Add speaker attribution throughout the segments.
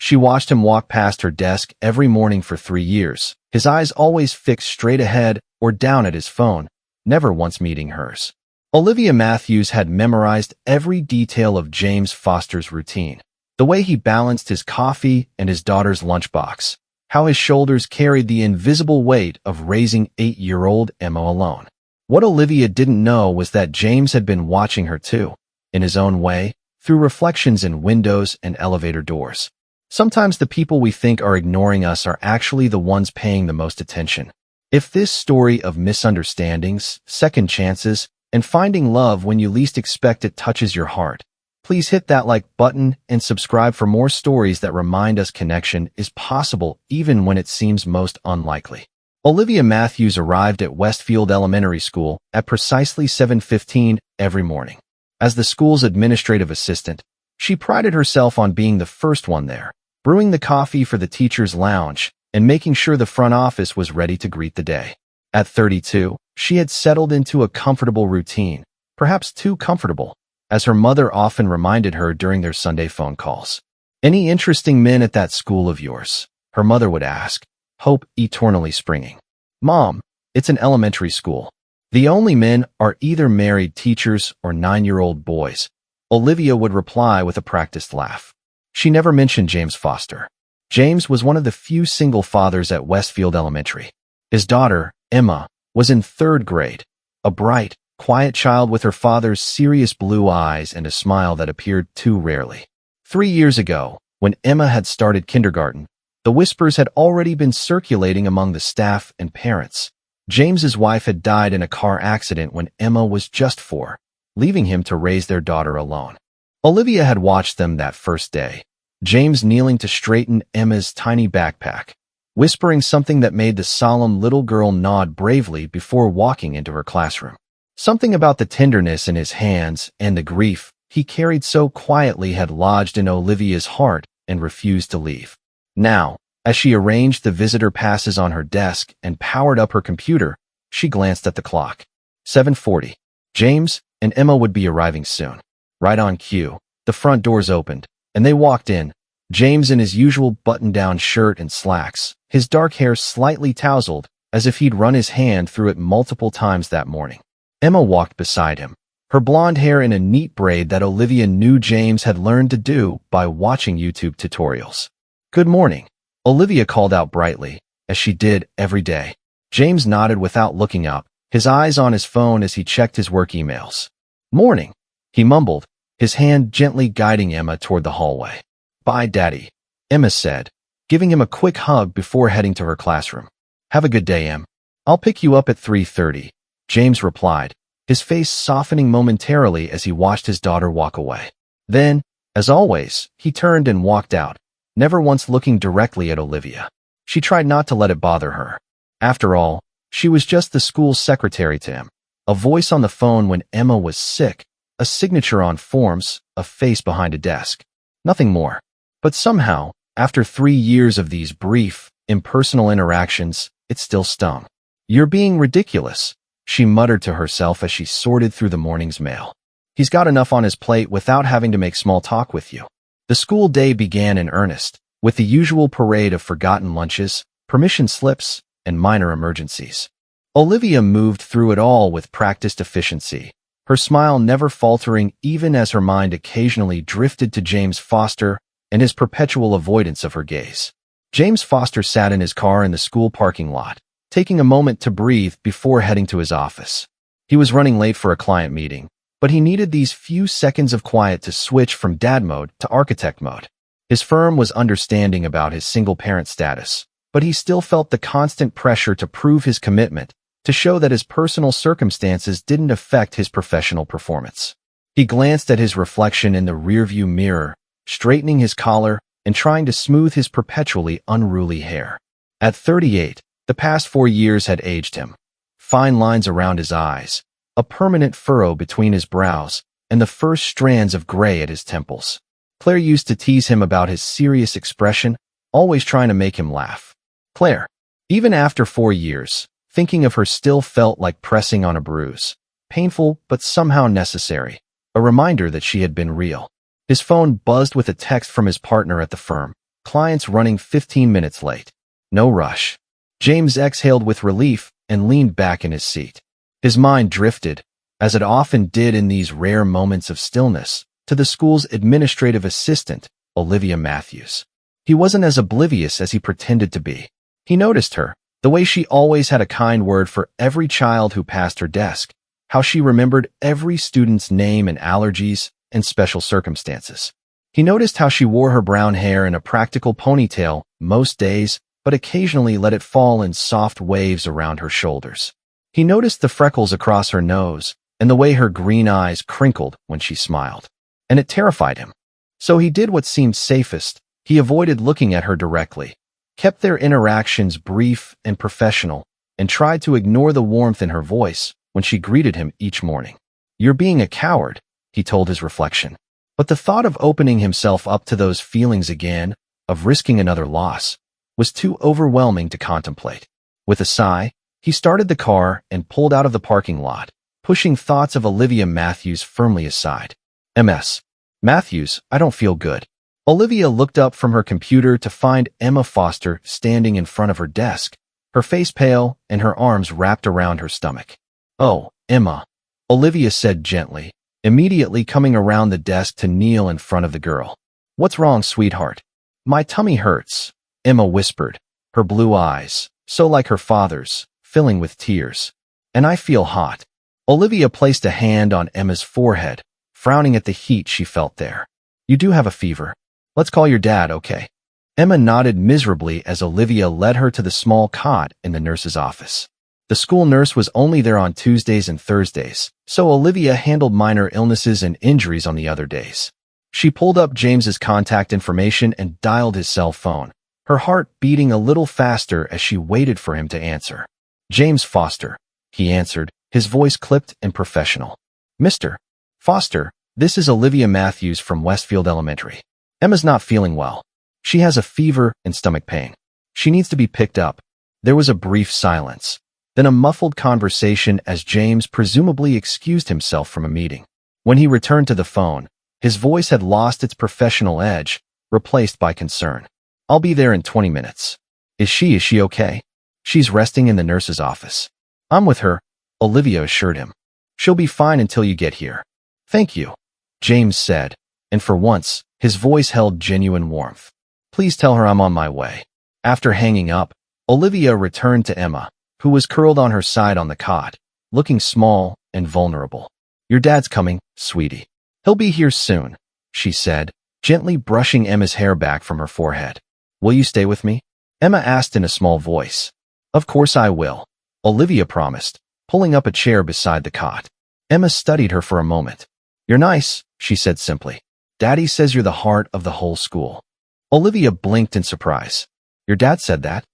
Speaker 1: She watched him walk past her desk every morning for 3 years, his eyes always fixed straight ahead or down at his phone, never once meeting hers. Olivia Matthews had memorized every detail of James Foster's routine. The way he balanced his coffee and his daughter's lunchbox. How his shoulders carried the invisible weight of raising 8-year-old Emma alone. What Olivia didn't know was that James had been watching her too, in his own way, through reflections in windows and elevator doors. Sometimes the people we think are ignoring us are actually the ones paying the most attention. If this story of misunderstandings, second chances, and finding love when you least expect it touches your heart, please hit that like button and subscribe for more stories that remind us connection is possible even when it seems most unlikely. Olivia Matthews arrived at Westfield Elementary School at precisely 7:15 every morning. As the school's administrative assistant, she prided herself on being the first one there, brewing the coffee for the teacher's lounge and making sure the front office was ready to greet the day. At 32, she had settled into a comfortable routine, perhaps too comfortable, as her mother often reminded her during their Sunday phone calls. "Any interesting men at that school of yours?" her mother would ask, hope eternally springing. "Mom, it's an elementary school. The only men are either married teachers or 9-year-old boys," Olivia would reply with a practiced laugh. She never mentioned James Foster. James was one of the few single fathers at Westfield Elementary. His daughter, Emma, was in 3rd grade, a bright, quiet child with her father's serious blue eyes and a smile that appeared too rarely. 3 years ago, when Emma had started kindergarten, the whispers had already been circulating among the staff and parents. James's wife had died in a car accident when Emma was just 4, leaving him to raise their daughter alone. Olivia had watched them that first day, James kneeling to straighten Emma's tiny backpack, whispering something that made the solemn little girl nod bravely before walking into her classroom. Something about the tenderness in his hands and the grief he carried so quietly had lodged in Olivia's heart and refused to leave. Now, as she arranged the visitor passes on her desk and powered up her computer, she glanced at the clock. 7:40. James and Emma would be arriving soon. Right on cue, the front doors opened, and they walked in, James in his usual button-down shirt and slacks, his dark hair slightly tousled, as if he'd run his hand through it multiple times that morning. Emma walked beside him, her blonde hair in a neat braid that Olivia knew James had learned to do by watching YouTube tutorials. "Good morning," Olivia called out brightly, as she did every day. James nodded without looking up, his eyes on his phone as he checked his work emails. "Morning," he mumbled, his hand gently guiding Emma toward the hallway. "Bye, Daddy," Emma said, giving him a quick hug before heading to her classroom. "Have a good day, Em. I'll pick you up at 3:30, James replied, his face softening momentarily as he watched his daughter walk away. Then, as always, he turned and walked out, never once looking directly at Olivia. She tried not to let it bother her. After all, she was just the school's secretary to him, a voice on the phone when Emma was sick, a signature on forms, a face behind a desk. Nothing more. But somehow, after 3 years of these brief, impersonal interactions, it still stung. "You're being ridiculous," she muttered to herself as she sorted through the morning's mail. "He's got enough on his plate without having to make small talk with you." The school day began in earnest, with the usual parade of forgotten lunches, permission slips, and minor emergencies. Olivia moved through it all with practiced efficiency, her smile never faltering even as her mind occasionally drifted to James Foster and his perpetual avoidance of her gaze. James Foster sat in his car in the school parking lot, taking a moment to breathe before heading to his office. He was running late for a client meeting, but he needed these few seconds of quiet to switch from dad mode to architect mode. His firm was understanding about his single-parent status, but he still felt the constant pressure to prove his commitment, to show that his personal circumstances didn't affect his professional performance. He glanced at his reflection in the rearview mirror, straightening his collar and trying to smooth his perpetually unruly hair. At 38, the past 4 years had aged him. Fine lines around his eyes, a permanent furrow between his brows, and the first strands of gray at his temples. Claire used to tease him about his serious expression, always trying to make him laugh. Claire, even after 4 years, thinking of her still felt like pressing on a bruise. Painful, but somehow necessary. A reminder that she had been real. His phone buzzed with a text from his partner at the firm, clients running 15 minutes late. No rush. James exhaled with relief and leaned back in his seat. His mind drifted, as it often did in these rare moments of stillness, to the school's administrative assistant, Olivia Matthews. He wasn't as oblivious as he pretended to be. He noticed her, the way she always had a kind word for every child who passed her desk, how she remembered every student's name and allergies and special circumstances. He noticed how she wore her brown hair in a practical ponytail most days, but occasionally let it fall in soft waves around her shoulders. He noticed the freckles across her nose and the way her green eyes crinkled when she smiled. And it terrified him. So he did what seemed safest. He avoided looking at her directly, kept their interactions brief and professional, and tried to ignore the warmth in her voice when she greeted him each morning. "You're being a coward," he told his reflection. But the thought of opening himself up to those feelings again, of risking another loss, was too overwhelming to contemplate. With a sigh, he started the car and pulled out of the parking lot, pushing thoughts of Olivia Matthews firmly aside. "Ms. Matthews, I don't feel good." Olivia looked up from her computer to find Emma Foster standing in front of her desk, her face pale and her arms wrapped around her stomach. "Oh, Emma," Olivia said gently, immediately coming around the desk to kneel in front of the girl. "What's wrong, sweetheart?" "My tummy hurts," Emma whispered, her blue eyes, so like her father's, filling with tears. "And I feel hot." Olivia placed a hand on Emma's forehead, frowning at the heat she felt there. "You do have a fever. Let's call your dad, okay?" Emma nodded miserably as Olivia led her to the small cot in the nurse's office. The school nurse was only there on Tuesdays and Thursdays, so Olivia handled minor illnesses and injuries on the other days. She pulled up James's contact information and dialed his cell phone, her heart beating a little faster as she waited for him to answer. "James Foster," he answered, his voice clipped and professional. "Mr. Foster, this is Olivia Matthews from Westfield Elementary. Emma's not feeling well. She has a fever and stomach pain. She needs to be picked up." There was a brief silence, then a muffled conversation as James presumably excused himself from a meeting. When he returned to the phone, his voice had lost its professional edge, replaced by concern. "I'll be there in 20 minutes. Is she okay?" "She's resting in the nurse's office." "I'm with her," Olivia assured him. "She'll be fine until you get here." "Thank you," James said, and for once, his voice held genuine warmth. "Please tell her I'm on my way." After hanging up, Olivia returned to Emma, who was curled on her side on the cot, looking small and vulnerable. "Your dad's coming, sweetie. He'll be here soon," she said, gently brushing Emma's hair back from her forehead. "Will you stay with me?" Emma asked in a small voice. "Of course I will," Olivia promised, pulling up a chair beside the cot. Emma studied her for a moment. "You're nice," she said simply. "Daddy says you're the heart of the whole school." Olivia blinked in surprise. "Your dad said that?"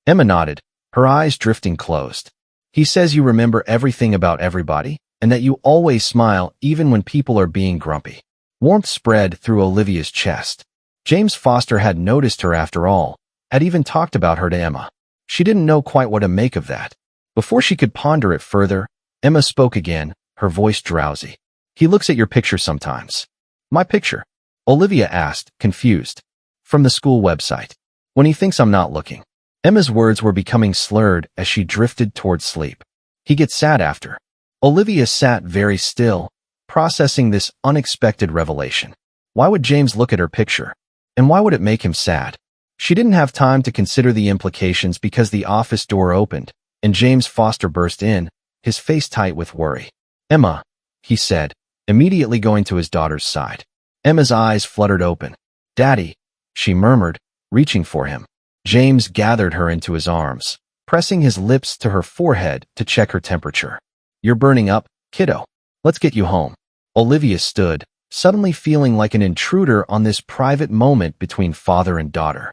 Speaker 1: Emma nodded, her eyes drifting closed. "He says you remember everything about everybody, and that you always smile even when people are being grumpy." Warmth spread through Olivia's chest. James Foster had noticed her after all, had even talked about her to Emma. She didn't know quite what to make of that. Before she could ponder it further, Emma spoke again, her voice drowsy. "He looks at your picture sometimes." "My picture?" Olivia asked, confused. "From the school website. When he thinks I'm not looking." Emma's words were becoming slurred as she drifted toward sleep. "He gets sad after." Olivia sat very still, processing this unexpected revelation. Why would James look at her picture? And why would it make him sad? She didn't have time to consider the implications because the office door opened, and James Foster burst in, his face tight with worry. "Emma," he said, immediately going to his daughter's side. Emma's eyes fluttered open. "Daddy," she murmured, reaching for him. James gathered her into his arms, pressing his lips to her forehead to check her temperature. "You're burning up, kiddo. Let's get you home." Olivia stood, suddenly feeling like an intruder on this private moment between father and daughter.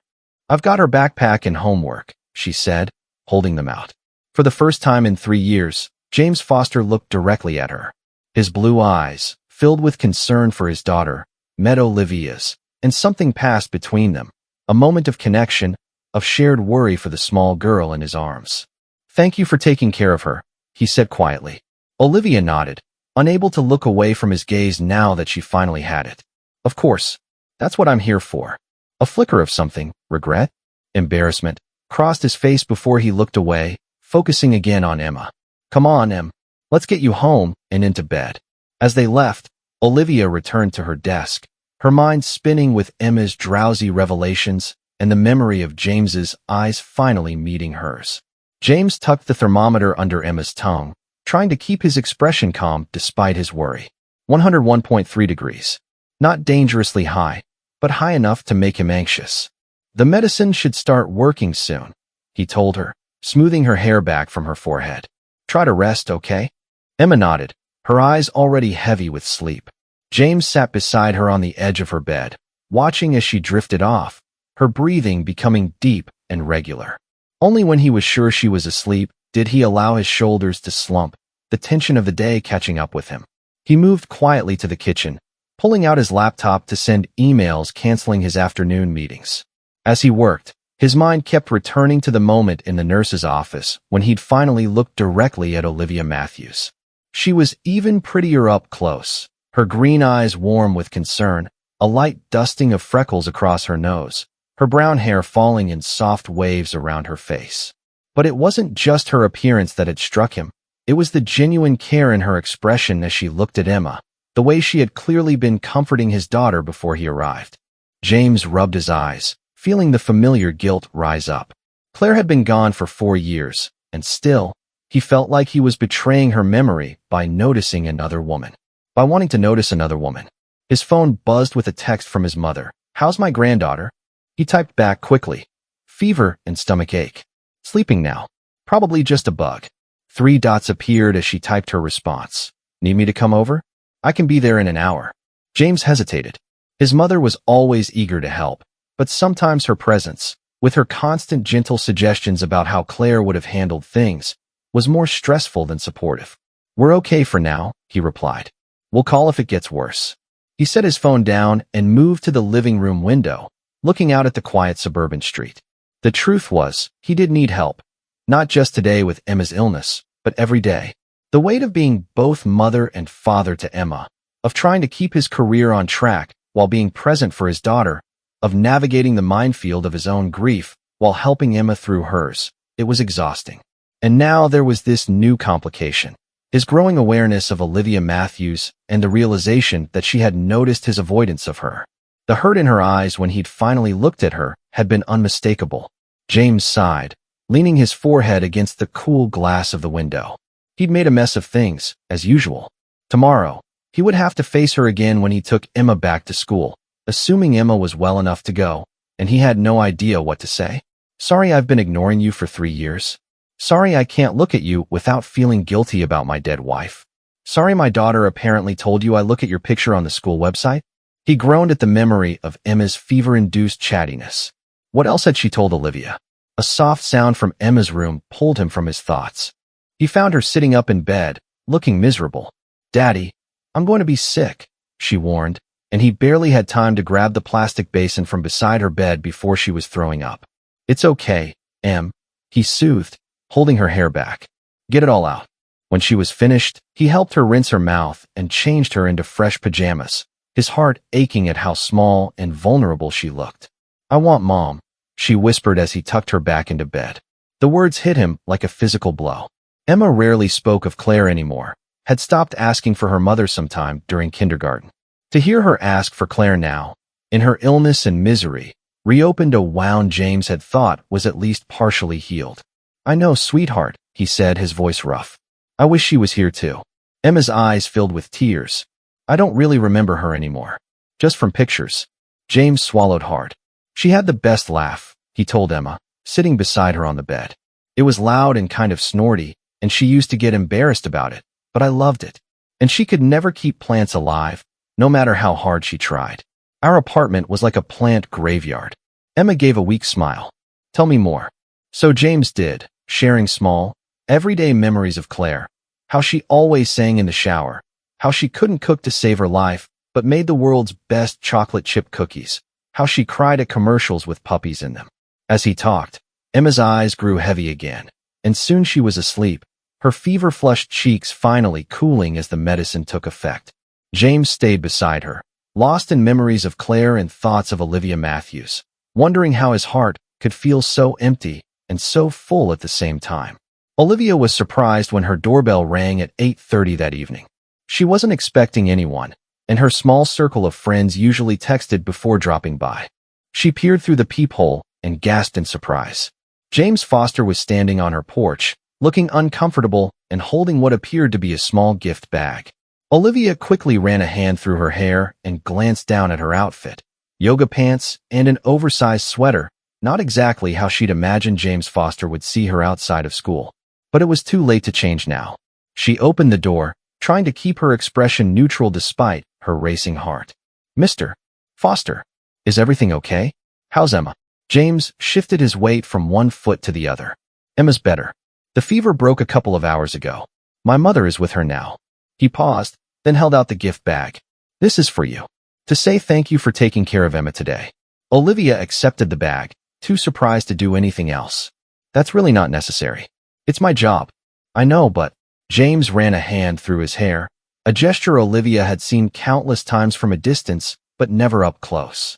Speaker 1: "I've got her backpack and homework," she said, holding them out. For the first time in 3 years, James Foster looked directly at her. His blue eyes, filled with concern for his daughter, met Olivia's, and something passed between them, a moment of connection, of shared worry for the small girl in his arms. "Thank you for taking care of her," he said quietly. Olivia nodded, unable to look away from his gaze now that she finally had it. "Of course. That's what I'm here for." A flicker of something, regret, embarrassment, crossed his face before he looked away, focusing again on Emma. Come on, Em. Let's get you home and into bed. As they left, Olivia returned to her desk, her mind spinning with Emma's drowsy revelations and the memory of James's eyes finally meeting hers. James tucked the thermometer under Emma's tongue, trying to keep his expression calm despite his worry. 101.3 degrees. Not dangerously high, but high enough to make him anxious. The medicine should start working soon, he told her, smoothing her hair back from her forehead. Try to rest, okay? Emma nodded, her eyes already heavy with sleep. James sat beside her on the edge of her bed, watching as she drifted off, her breathing becoming deep and regular. Only when he was sure she was asleep did he allow his shoulders to slump, the tension of the day catching up with him. He moved quietly to the kitchen, pulling out his laptop to send emails canceling his afternoon meetings. As he worked, his mind kept returning to the moment in the nurse's office when he'd finally looked directly at Olivia Matthews. She was even prettier up close, her green eyes warm with concern, a light dusting of freckles across her nose, her brown hair falling in soft waves around her face. But it wasn't just her appearance that had struck him. It was the genuine care in her expression as she looked at Emma, the way she had clearly been comforting his daughter before he arrived. James rubbed his eyes, feeling the familiar guilt rise up. Claire had been gone for 4 years, and still, he felt like he was betraying her memory by noticing another woman. By wanting to notice another woman. His phone buzzed with a text from his mother. How's my granddaughter? He typed back quickly. Fever and stomach ache. Sleeping now. Probably just a bug. 3 dots appeared as she typed her response. Need me to come over? I can be there in an hour. James hesitated. His mother was always eager to help, but sometimes her presence, with her constant gentle suggestions about how Claire would have handled things, was more stressful than supportive. We're okay for now, he replied. We'll call if it gets worse. He set his phone down and moved to the living room window, looking out at the quiet suburban street. The truth was, he did need help. Not just today with Emma's illness, but every day. The weight of being both mother and father to Emma, of trying to keep his career on track while being present for his daughter, of navigating the minefield of his own grief while helping Emma through hers. It was exhausting. And now there was this new complication. His growing awareness of Olivia Matthews and the realization that she had noticed his avoidance of her. The hurt in her eyes when he'd finally looked at her had been unmistakable. James sighed, leaning his forehead against the cool glass of the window. He'd made a mess of things, as usual. Tomorrow, he would have to face her again when he took Emma back to school, assuming Emma was well enough to go, and he had no idea what to say. Sorry I've been ignoring you for 3 years. Sorry I can't look at you without feeling guilty about my dead wife. Sorry my daughter apparently told you I look at your picture on the school website. He groaned at the memory of Emma's fever-induced chattiness. What else had she told Olivia? A soft sound from Emma's room pulled him from his thoughts. He found her sitting up in bed, looking miserable. Daddy, I'm going to be sick, she warned, and he barely had time to grab the plastic basin from beside her bed before she was throwing up. It's okay, Em, he soothed, holding her hair back. Get it all out. When she was finished, he helped her rinse her mouth and changed her into fresh pajamas, his heart aching at how small and vulnerable she looked. I want Mom, she whispered as he tucked her back into bed. The words hit him like a physical blow. Emma rarely spoke of Claire anymore, had stopped asking for her mother sometime during kindergarten. To hear her ask for Claire now, in her illness and misery, reopened a wound James had thought was at least partially healed. I know, sweetheart, he said, his voice rough. I wish she was here too. Emma's eyes filled with tears. I don't really remember her anymore. Just from pictures. James swallowed hard. She had the best laugh, he told Emma, sitting beside her on the bed. It was loud and kind of snorty, and she used to get embarrassed about it, but I loved it. And she could never keep plants alive, no matter how hard she tried. Our apartment was like a plant graveyard. Emma gave a weak smile. Tell me more. So James did, sharing small, everyday memories of Claire, how she always sang in the shower, how she couldn't cook to save her life, but made the world's best chocolate chip cookies, how she cried at commercials with puppies in them. As he talked, Emma's eyes grew heavy again, and soon she was asleep, her fever-flushed cheeks finally cooling as the medicine took effect. James stayed beside her, lost in memories of Claire and thoughts of Olivia Matthews, wondering how his heart could feel so empty and so full at the same time. Olivia was surprised when her doorbell rang at 8:30 that evening. She wasn't expecting anyone, and her small circle of friends usually texted before dropping by. She peered through the peephole and gasped in surprise. James Foster was standing on her porch, looking uncomfortable and holding what appeared to be a small gift bag. Olivia quickly ran a hand through her hair and glanced down at her outfit. Yoga pants and an oversized sweater, not exactly how she'd imagined James Foster would see her outside of school. But it was too late to change now. She opened the door, trying to keep her expression neutral despite her racing heart. "Mr. Foster, is everything okay? How's Emma?" James shifted his weight from one foot to the other. "Emma's better. The fever broke a couple of hours ago. My mother is with her now." He paused, then held out the gift bag. "This is for you. To say thank you for taking care of Emma today." Olivia accepted the bag, too surprised to do anything else. "That's really not necessary. It's my job." "I know, but..." James ran a hand through his hair, a gesture Olivia had seen countless times from a distance, but never up close.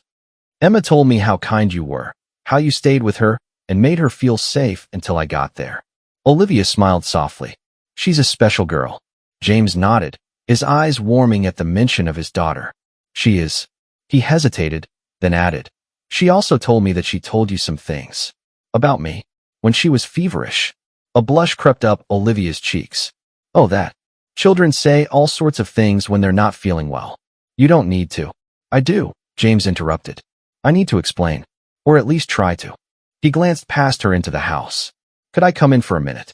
Speaker 1: "Emma told me how kind you were, how you stayed with her, and made her feel safe until I got there." Olivia smiled softly. "She's a special girl." James nodded, his eyes warming at the mention of his daughter. "She is." He hesitated, then added, "She also told me that she told you some things. About me. When she was feverish." A blush crept up Olivia's cheeks. "Oh, that. Children say all sorts of things when they're not feeling well. You don't need to." "I do," James interrupted. "I need to explain. Or at least try to." He glanced past her into the house. "Could I come in for a minute?"